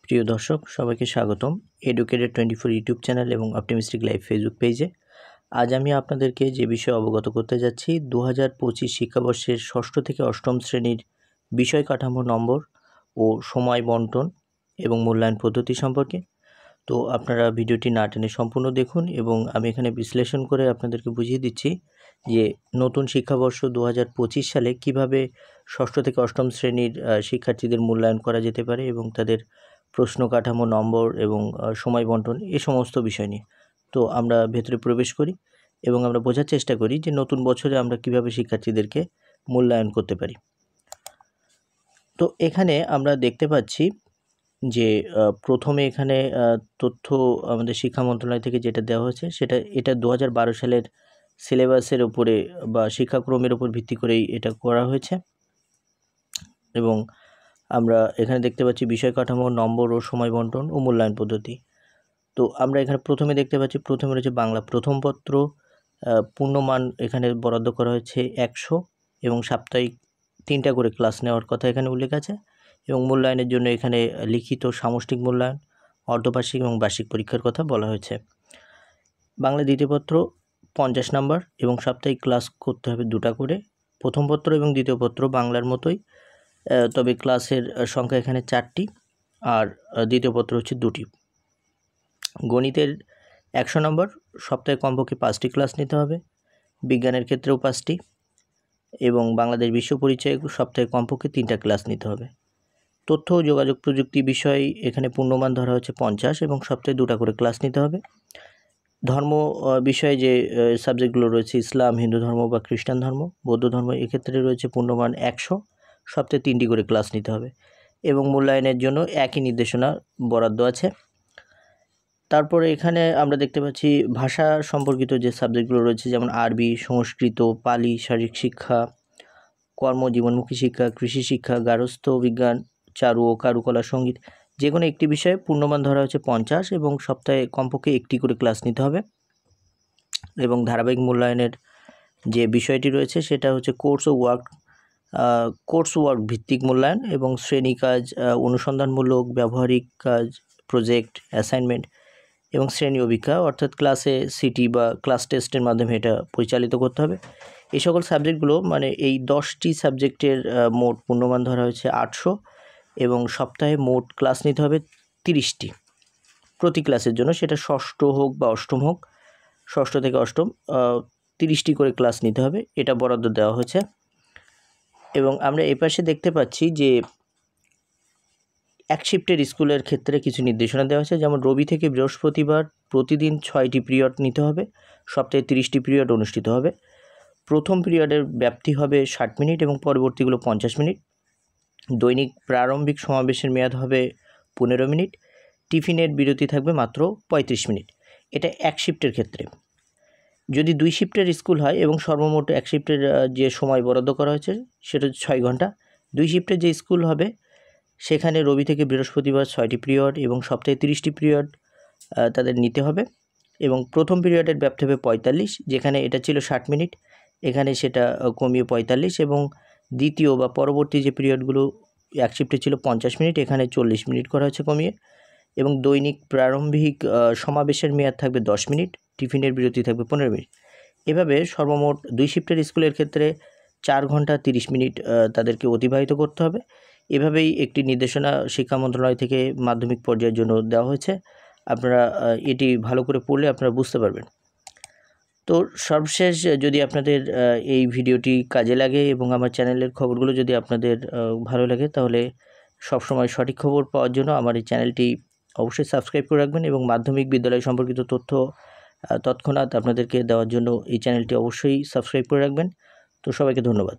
প্রিয় দর্শক সবাইকে স্বাগতম এডুকেটেড 24 ইউটিউব চ্যানেল এবং অপটিমিস্টিক লাইফ ফেসবুক পেজে। আজ আমি আপনাদেরকে যে বিষয়ে অবগত করতে যাচ্ছি 2025 শিক্ষাবর্ষের ষষ্ঠ থেকে অষ্টম শ্রেণীর বিষয় কাঠামো নম্বর ও সময় বন্টন এবং মূল্যায়ন পদ্ধতি সম্পর্কে। তো আপনারা ভিডিওটি না টেনে সম্পূর্ণ দেখুন এবং আমি এখানে বিশ্লেষণ করে আপনাদেরকে বুঝিয়ে দিচ্ছি যে নতুন শিক্ষাবর্ষ 2025 সালে কিভাবে ষষ্ঠ থেকে অষ্টম শ্রেণীর শিক্ষার্থীদের মূল্যায়ন করা যেতে পারে এবং তাদের প্রশ্ন কাঠামো নম্বর এবং সময় বন্টন এ সমস্ত বিষয় নিয়ে। তো আমরা ভেতরে প্রবেশ করি এবং আমরা বোঝার চেষ্টা করি যে নতুন বছরে আমরা কিভাবে শিক্ষার্থীদেরকে মূল্যায়ন করতে পারি। তো এখানে আমরা দেখতে পাচ্ছি যে প্রথমে এখানে তথ্য আমাদের শিক্ষা মন্ত্রণালয় থেকে যেটা দেওয়া হয়েছে এটা 2012 সালের সিলেবাসের উপরে বা শিক্ষাক্রমের উপর ভিত্তি করেই এটা করা হয়েছে। এবং আমরা এখানে দেখতে পাচ্ছি বিষয় কাঠামো নম্বর ও সময় বন্টন ও মূল্যায়ন পদ্ধতি। তো আমরা এখানে প্রথমে দেখতে পাচ্ছি প্রথমে রয়েছে বাংলা প্রথম পত্র, পূর্ণমান এখানে বরাদ্দ করা হয়েছে 100 এবং সাপ্তাহিক 3টা করে ক্লাস নেওয়ার কথা এখানে উল্লেখ আছে। এবং মূল্যায়নের জন্য এখানে লিখিত সামষ্টিক মূল্যায়ন, অর্ধবার্ষিক এবং বার্ষিক পরীক্ষার কথা বলা হয়েছে। বাংলা দ্বিতীয় পত্র 50 নম্বর এবং সাপ্তাহিক ক্লাস করতে হবে 2টা করে। প্রথম পত্র এবং দ্বিতীয় পত্র বাংলার মতোই, তবে ক্লাসের সংখ্যা এখানে 4টি আর দ্বিতীয় পত্র হচ্ছে 2টি। গণিতের 100 নম্বর, সপ্তাহে কমপক্ষে 5টি ক্লাস নিতে হবে। বিজ্ঞানের ক্ষেত্রেও 5টি এবং বাংলাদেশ বিশ্ব পরিচয় সপ্তাহে কমপক্ষে 3টা ক্লাস নিতে হবে। তথ্য ও যোগাযোগ প্রযুক্তি বিষয় এখানে পূর্ণমান ধরা হচ্ছে 50 এবং সপ্তাহে 2টা করে ক্লাস নিতে হবে। ধর্ম বিষয়ে যে সাবজেক্টগুলো রয়েছে ইসলাম, হিন্দু ধর্ম বা খ্রিস্টান ধর্ম, বৌদ্ধ ধর্ম, এক্ষেত্রে রয়েছে পূর্ণমান 100, সপ্তাহে 3টি করে ক্লাস নিতে হবে এবং মূল্যায়নের জন্য একই নির্দেশনা বরাদ্দ আছে। তারপরে এখানে আমরা দেখতে পাচ্ছি ভাষা সম্পর্কিত যে সাবজেক্টগুলো রয়েছে যেমন আরবি, সংস্কৃত, পালি, শারীরিক শিক্ষা, কর্মজীবনমুখী শিক্ষা, কৃষি শিক্ষা, গার্হস্থ্য বিজ্ঞান, চারু ও কারুকলা, সঙ্গীত, যে কোনো একটি বিষয়ে পূর্ণমান ধরা হচ্ছে 50 এবং সপ্তাহে কমপক্ষে 1টি করে ক্লাস নিতে হবে। এবং ধারাবাহিক মূল্যায়নের যে বিষয়টি রয়েছে সেটা হচ্ছে কোর্স ওয়ার্ক ভিত্তিক মূল্যায়ন এবং শ্রেণী কাজ, অনুসন্ধানমূলক, ব্যবহারিক কাজ, প্রজেক্ট, অ্যাসাইনমেন্ট এবং শ্রেণী অভিজ্ঞা, অর্থাৎ ক্লাসে সিটি বা ক্লাস টেস্টের মাধ্যমে এটা পরিচালিত করতে হবে। এই সকল সাবজেক্টগুলো মানে এই 10টি সাবজেক্টের মোট পূর্ণমান ধরা হয়েছে 800 এবং সপ্তাহে মোট ক্লাস নিতে হবে 30টি প্রতি ক্লাসের জন্য, সেটা ষষ্ঠ হোক বা অষ্টম হোক, ষষ্ঠ থেকে অষ্টম 30টি করে ক্লাস নিতে হবে, এটা বরাদ্দ দেওয়া হয়েছে। এবং আমরা এই পাশে দেখতে পাচ্ছি যে এক শিফটের স্কুলের ক্ষেত্রে কিছু নির্দেশনা দেওয়া হয়েছে, যেমন রবি থেকে বৃহস্পতিবার প্রতিদিন 6টি পিরিয়ড নিতে হবে, সপ্তাহে 30টি পিরিয়ড অনুষ্ঠিত হবে। প্রথম পিরিয়ডের ব্যাপ্তি হবে 60 মিনিট এবং পরবর্তীগুলো 50 মিনিট। দৈনিক প্রারম্ভিক সমাবেশের মেয়াদ হবে 15 মিনিট। টিফিনের বিরতি থাকবে মাত্র 35 মিনিট। এটা এক শিফটের ক্ষেত্রে। যদি 2 শিফটের স্কুল হয় এবং সর্বমোট এক শিফটের যে সময় বরাদ্দ করা হয়েছে সেটা 6 ঘন্টা। 2 শিফটের যে স্কুল হবে সেখানে রবি থেকে বৃহস্পতিবার 6টি পিরিয়ড এবং সপ্তাহে 30টি পিরিয়ড তাদের নিতে হবে এবং প্রথম পিরিয়ডের ব্যাপ্তি হবে 45, যেখানে এটা ছিল 60 মিনিট, এখানে সেটা কমিয়ে 45, এবং দ্বিতীয় বা পরবর্তী যে পিরিয়ডগুলো এক শিফটে ছিল 50 মিনিট, এখানে 40 মিনিট করা হয়েছে কমিয়ে। এবং দৈনিক প্রারম্ভিক সমাবেশের মেয়াদ থাকবে 10 মিনিট, টিফিনের বিরতি থাকবে 15 মিনিট। এভাবে সর্বমোট 2 শিফটের স্কুলের ক্ষেত্রে 4 ঘন্টা 30 মিনিট তাদেরকে অতিবাহিত করতে হবে। এভাবেই একটি নির্দেশনা শিক্ষা মন্ত্রণালয় থেকে মাধ্যমিক পর্যায়ের জন্য দেওয়া হয়েছে। আপনারা এটি ভালো করে পড়লে আপনারা বুঝতে পারবেন। তো সর্বশেষ যদি আপনাদের এই ভিডিওটি কাজে লাগে এবং আমার চ্যানেলের খবরগুলো যদি আপনাদের ভালো লাগে, তাহলে সবসময় সঠিক খবর পাওয়ার জন্য আমার এই চ্যানেলটি অবশ্যই সাবস্ক্রাইব করে রাখবেন এবং মাধ্যমিক বিদ্যালয় সম্পর্কিত তথ্য তৎক্ষণাৎ আপনাদেরকে দেওয়ার জন্য এই চ্যানেলটি অবশ্যই সাবস্ক্রাইব করে রাখবেন। তো সবাইকে ধন্যবাদ।